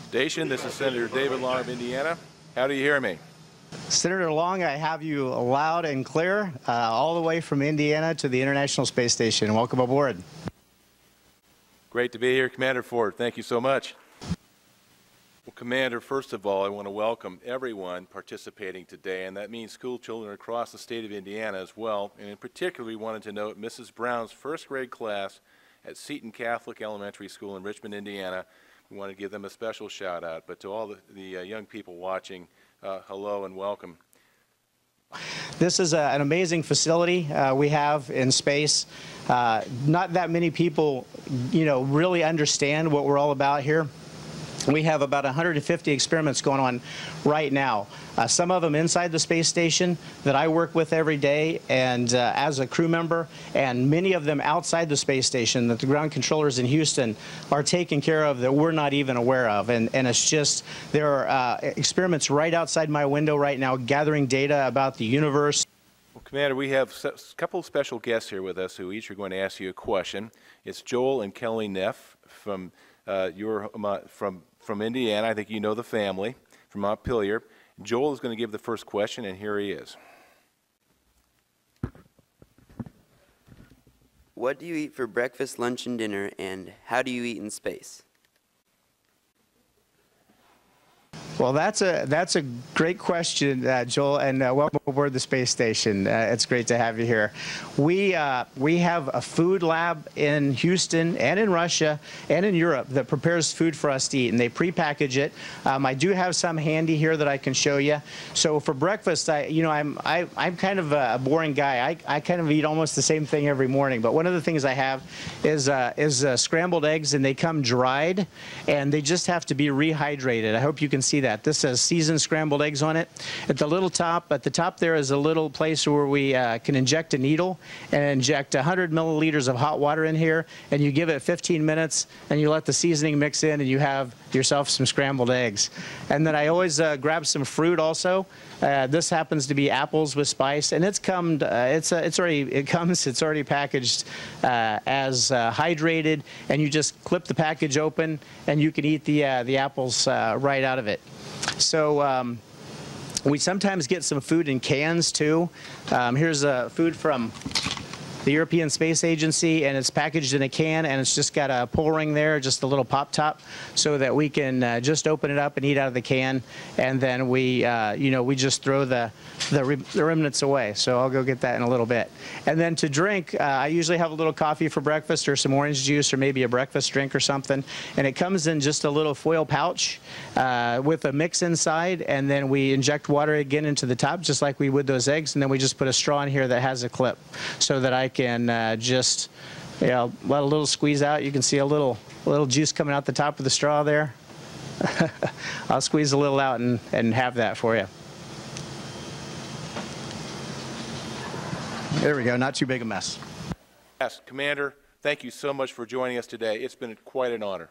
Station, this is Senator David Long of Indiana. How do you hear me? Senator Long, I have you loud and clear, all the way from Indiana to the International Space Station. Welcome aboard. Great to be here, Commander Ford. Thank you so much. Well, Commander, first of all, I want to welcome everyone participating today, and that means school children across the state of Indiana as well. And in particular, we wanted to note Mrs. Brown's first grade class at Seton Catholic Elementary School in Richmond, Indiana. We want to give them a special shout out. But to all the young people watching, hello and welcome. This is an amazing facility we have in space. Not that many people, really understand what we're all about here. We have about 150 experiments going on right now. Some of them inside the space station that I work with every day and as a crew member, and many of them outside the space station that the ground controllers in Houston are taking care of that we're not even aware of. And it's just, there are experiments right outside my window right now gathering data about the universe. Well, Commander, we have a couple of special guests here with us who each are going to ask you a question. It's Joel and Kelly Neff from from Indiana. I think you know the family from Montpelier. Joel is going to give the first question, and here he is. What do you eat for breakfast, lunch, and dinner, and how do you eat in space? Well, that's a great question, Joel, and welcome aboard the space station. It's great to have you here. We have a food lab in Houston and in Russia and in Europe that prepares food for us to eat, and they prepackage it. I do have some handy here that I can show you. So for breakfast, I'm kind of a boring guy. I kind of eat almost the same thing every morning. But one of the things I have is scrambled eggs, and they come dried, and they just have to be rehydrated. I hope you can see that. This says seasoned scrambled eggs on it. At the top there is a little place where we can inject a needle and inject 100 milliliters of hot water in here, and you give it 15 minutes, and you let the seasoning mix in, and you have yourself some scrambled eggs. And then I always grab some fruit also. This happens to be apples with spice, and it's already packaged as hydrated, and you just clip the package open, and you can eat the apples right out of it. So we sometimes get some food in cans too. Here's food from the European Space Agency, and it's packaged in a can, and it's just got a pull ring there, just a little pop top, so that we can just open it up and eat out of the can, and then we just throw the remnants away. So I'll go get that in a little bit. And then to drink, I usually have a little coffee for breakfast, or some orange juice, or maybe a breakfast drink or something, and it comes in just a little foil pouch with a mix inside, and then we inject water again into the top, just like we would those eggs, and then we just put a straw in here that has a clip, so that I can just let a little squeeze out. You can see a little juice coming out the top of the straw there. I'll squeeze a little out and have that for you. There we go, not too big a mess. Yes, Commander, thank you so much for joining us today. It's been quite an honor.